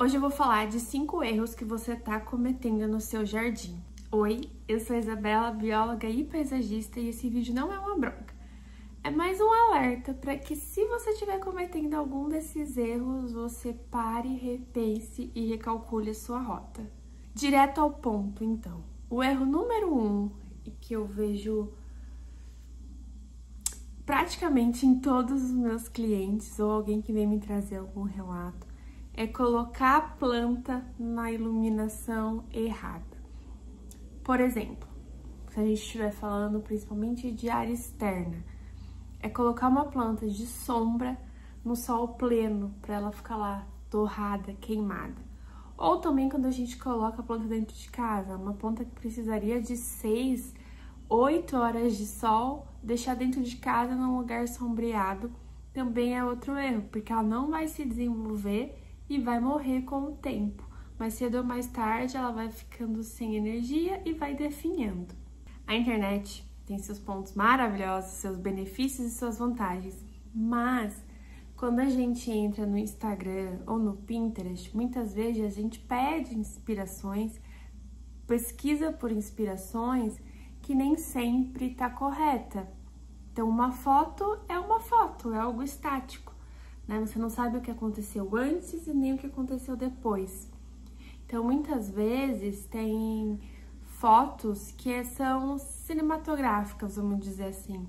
Hoje eu vou falar de 5 erros que você está cometendo no seu jardim. Oi, eu sou a Isabela, bióloga e paisagista, e esse vídeo não é uma bronca. É mais um alerta para que, se você estiver cometendo algum desses erros, você pare, repense e recalcule a sua rota. Direto ao ponto, então. O erro número 1, que eu vejo praticamente em todos os meus clientes ou alguém que vem me trazer algum relato, é colocar a planta na iluminação errada. Por exemplo, se a gente estiver falando principalmente de área externa, é colocar uma planta de sombra no sol pleno para ela ficar lá torrada, queimada. Ou também quando a gente coloca a planta dentro de casa, uma planta que precisaria de 6, 8 horas de sol, deixar dentro de casa num lugar sombreado também é outro erro, porque ela não vai se desenvolver e vai morrer com o tempo. Mais cedo ou mais tarde ela vai ficando sem energia e vai definhando. A internet tem seus pontos maravilhosos, seus benefícios e suas vantagens, mas quando a gente entra no Instagram ou no Pinterest, muitas vezes a gente pede inspirações, pesquisa por inspirações que nem sempre está correta. Então uma foto, é algo estático, né? Você não sabe o que aconteceu antes e nem o que aconteceu depois. Então muitas vezes tem fotos que são cinematográficas, vamos dizer assim.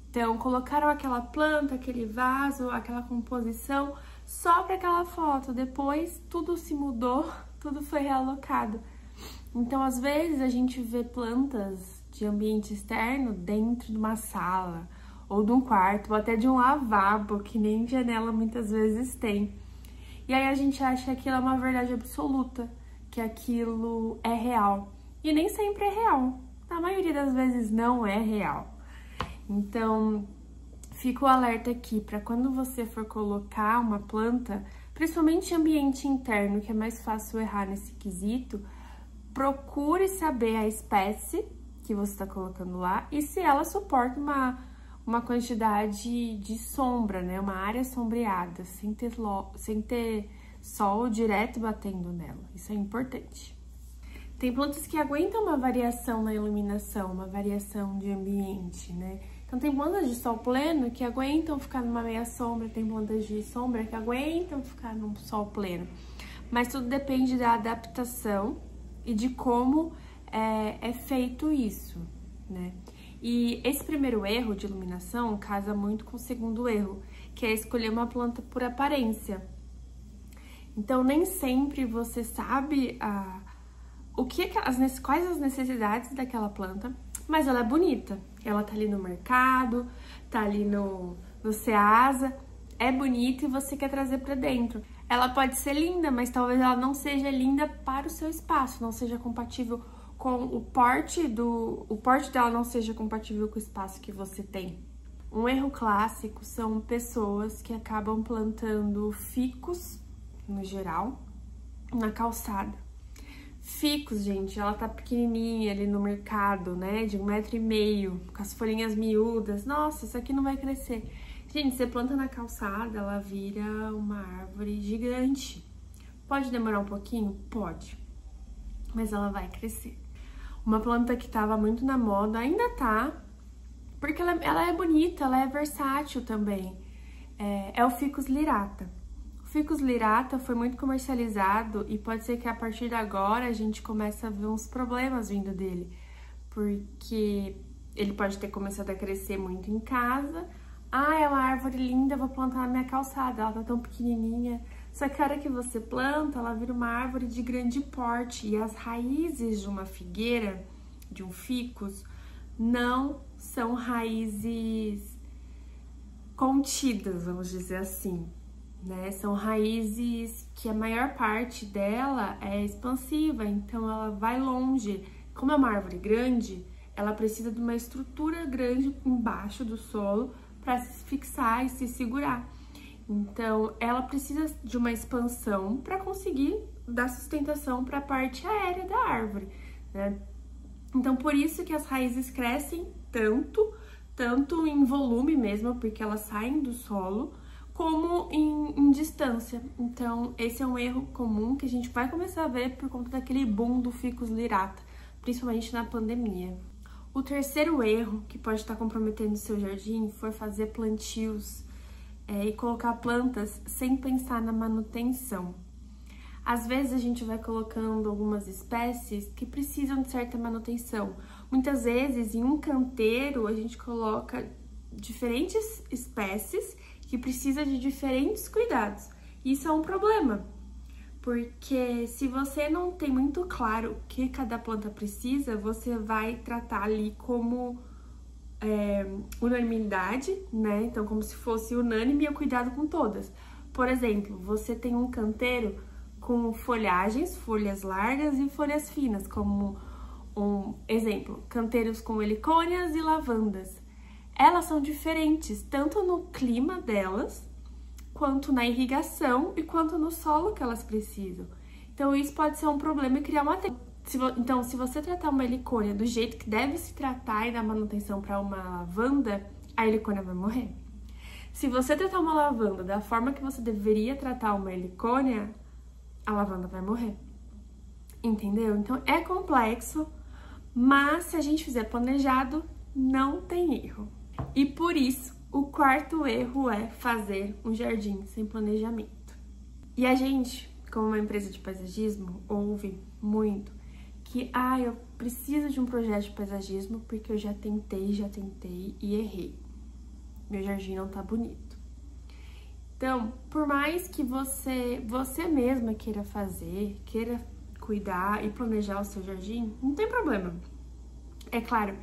Então colocaram aquela planta, aquele vaso, aquela composição só para aquela foto. Depois tudo se mudou, tudo foi realocado. Então às vezes a gente vê plantas de ambiente externo dentro de uma sala, ou de um quarto, ou até de um lavabo, que nem janela muitas vezes tem. E aí a gente acha que aquilo é uma verdade absoluta, que aquilo é real. E nem sempre é real. Na maioria das vezes não é real. Então, fica o alerta aqui para quando você for colocar uma planta, principalmente em ambiente interno, que é mais fácil errar nesse quesito, procure saber a espécie que você está colocando lá e se ela suporta uma quantidade de sombra, né? Uma área sombreada, sem ter sol direto batendo nela. Isso é importante. Tem plantas que aguentam uma variação na iluminação, uma variação de ambiente, né? Então tem plantas de sol pleno que aguentam ficar numa meia sombra, tem plantas de sombra que aguentam ficar num sol pleno. Mas tudo depende da adaptação e de como é feito isso, né? E esse primeiro erro de iluminação casa muito com o segundo erro, que é escolher uma planta por aparência. Então, nem sempre você sabe quais as necessidades daquela planta, mas ela é bonita. Ela tá ali no mercado, tá ali no Ceasa, é bonita e você quer trazer pra dentro. Ela pode ser linda, mas talvez ela não seja linda para o seu espaço, não seja compatível com o porte dela não seja compatível com o espaço que você tem. Um erro clássico são pessoas que acabam plantando ficus, no geral, na calçada. Ficus, gente, ela tá pequenininha ali no mercado, né, de 1,5 m, com as folhinhas miúdas. Nossa, isso aqui não vai crescer. Gente, você planta na calçada, ela vira uma árvore gigante. Pode demorar um pouquinho? Pode, mas ela vai crescer. Uma planta que estava muito na moda, ainda tá, porque ela é bonita, ela é versátil também, é o Ficus lyrata. O Ficus lyrata foi muito comercializado e pode ser que a partir de agora a gente comece a ver uns problemas vindo dele, porque ele pode ter começado a crescer muito em casa. Ah, é uma árvore linda, vou plantar na minha calçada, ela tá tão pequenininha. Só que a hora que você planta, ela vira uma árvore de grande porte e as raízes de uma figueira, de um ficus, não são raízes contidas, vamos dizer assim, né? São raízes que a maior parte dela é expansiva, então ela vai longe. Como é uma árvore grande, ela precisa de uma estrutura grande embaixo do solo para se fixar e se segurar. Então, ela precisa de uma expansão para conseguir dar sustentação para a parte aérea da árvore, né? Então, por isso que as raízes crescem tanto em volume mesmo, porque elas saem do solo, como em distância. Então, esse é um erro comum que a gente vai começar a ver por conta daquele boom do ficus lirata, principalmente na pandemia. O terceiro erro que pode estar comprometendo o seu jardim foi fazer plantios e colocar plantas sem pensar na manutenção. Às vezes a gente vai colocando algumas espécies que precisam de certa manutenção. Muitas vezes em um canteiro a gente coloca diferentes espécies que precisam de diferentes cuidados. Isso é um problema, porque se você não tem muito claro o que cada planta precisa, você vai tratar ali como unanimidade, né? Então, como se fosse unânime o cuidado com todas. Por exemplo, você tem um canteiro com folhagens, folhas largas e folhas finas, como um exemplo, canteiros com helicônias e lavandas. Elas são diferentes, tanto no clima delas, quanto na irrigação e quanto no solo que elas precisam. Então, isso pode ser um problema e criar uma... Então, se você tratar uma helicônia do jeito que deve se tratar e dar manutenção para uma lavanda, a helicônia vai morrer. Se você tratar uma lavanda da forma que você deveria tratar uma helicônia, a lavanda vai morrer. Entendeu? Então, é complexo, mas se a gente fizer planejado, não tem erro. E por isso, o quarto erro é fazer um jardim sem planejamento. E a gente, como uma empresa de paisagismo, ouve muito que eu preciso de um projeto de paisagismo porque eu já tentei e errei. Meu jardim não tá bonito. Então, por mais que você mesma queira fazer, queira cuidar e planejar o seu jardim, não tem problema. É claro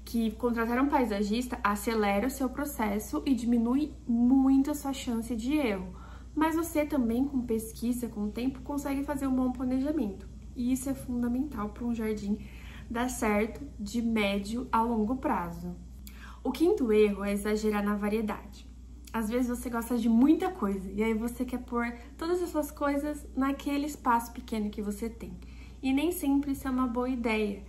que contratar um paisagista acelera o seu processo e diminui muito a sua chance de erro. Mas você também, com pesquisa, com o tempo, consegue fazer um bom planejamento. E isso é fundamental para um jardim dar certo de médio a longo prazo. O quinto erro é exagerar na variedade. Às vezes você gosta de muita coisa e aí você quer pôr todas essas coisas naquele espaço pequeno que você tem. E nem sempre isso é uma boa ideia,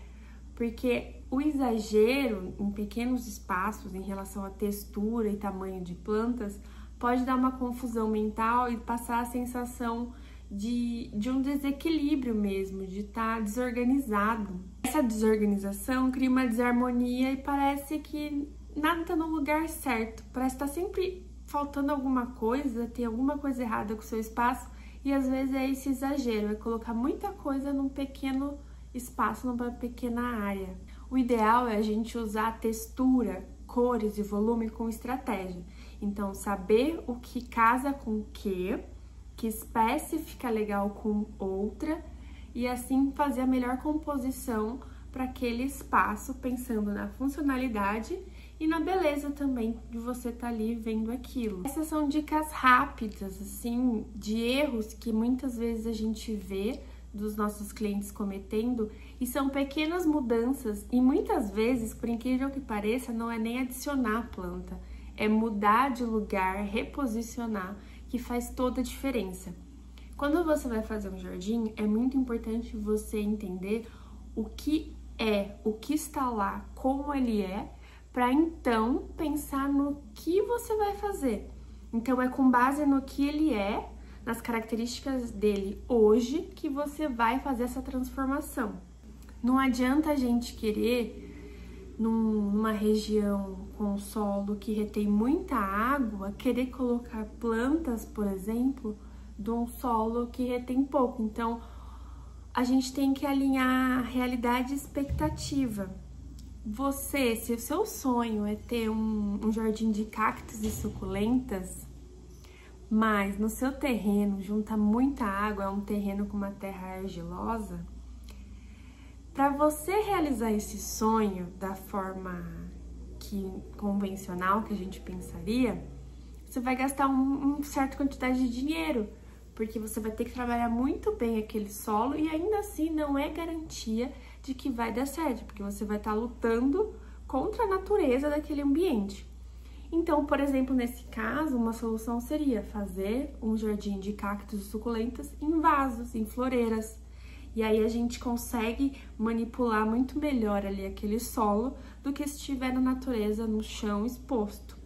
porque o exagero em pequenos espaços em relação à textura e tamanho de plantas pode dar uma confusão mental e passar a sensação de um desequilíbrio mesmo, de estar desorganizado. Essa desorganização cria uma desarmonia e parece que nada está no lugar certo. Parece que está sempre faltando alguma coisa, tem alguma coisa errada com o seu espaço e às vezes é esse exagero, é colocar muita coisa num pequeno espaço, numa pequena área. O ideal é a gente usar textura, cores e volume com estratégia. Então, saber o que casa com o que espécie fica legal com outra e assim fazer a melhor composição para aquele espaço, pensando na funcionalidade e na beleza também de você estar ali vendo aquilo. Essas são dicas rápidas, assim, de erros que muitas vezes a gente vê dos nossos clientes cometendo e são pequenas mudanças e muitas vezes, por incrível que pareça, não é nem adicionar a planta, é mudar de lugar, reposicionar, que faz toda a diferença. Quando você vai fazer um jardim, é muito importante você entender o que está lá, como ele é, para então pensar no que você vai fazer. Então é com base no que ele é, nas características dele hoje, que você vai fazer essa transformação. Não adianta a gente querer, numa região com solo que retém muita água, querer colocar plantas, por exemplo, de um solo que retém pouco. Então, a gente tem que alinhar realidade e expectativa. Se o seu sonho é ter um jardim de cactos e suculentas, mas no seu terreno junta muita água, é um terreno com uma terra argilosa, para você realizar esse sonho da forma convencional que a gente pensaria, você vai gastar uma certa quantidade de dinheiro, porque você vai ter que trabalhar muito bem aquele solo e ainda assim não é garantia de que vai dar certo, porque você vai estar lutando contra a natureza daquele ambiente. Então, por exemplo, nesse caso, uma solução seria fazer um jardim de cactos e suculentas em vasos, em floreiras. E aí a gente consegue manipular muito melhor ali aquele solo do que se estiver na natureza, no chão exposto.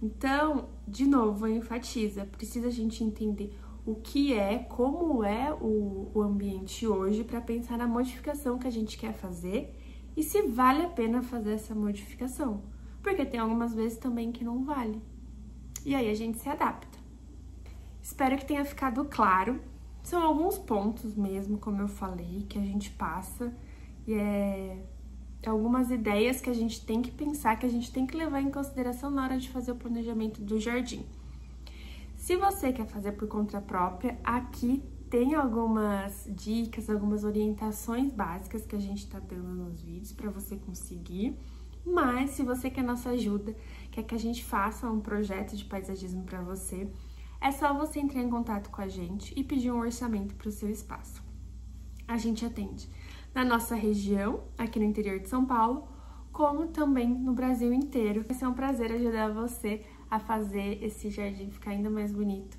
Então, de novo, enfatiza, precisa a gente entender o que é, como é o ambiente hoje para pensar na modificação que a gente quer fazer e se vale a pena fazer essa modificação. Porque tem algumas vezes também que não vale. E aí a gente se adapta. Espero que tenha ficado claro. São alguns pontos mesmo, como eu falei, que a gente passa e algumas ideias que a gente tem que pensar, que a gente tem que levar em consideração na hora de fazer o planejamento do jardim. Se você quer fazer por conta própria, aqui tem algumas dicas, algumas orientações básicas que a gente tá dando nos vídeos para você conseguir. Mas se você quer nossa ajuda, quer que a gente faça um projeto de paisagismo para você, é só você entrar em contato com a gente e pedir um orçamento para o seu espaço. A gente atende na nossa região, aqui no interior de São Paulo, como também no Brasil inteiro. Vai ser um prazer ajudar você a fazer esse jardim ficar ainda mais bonito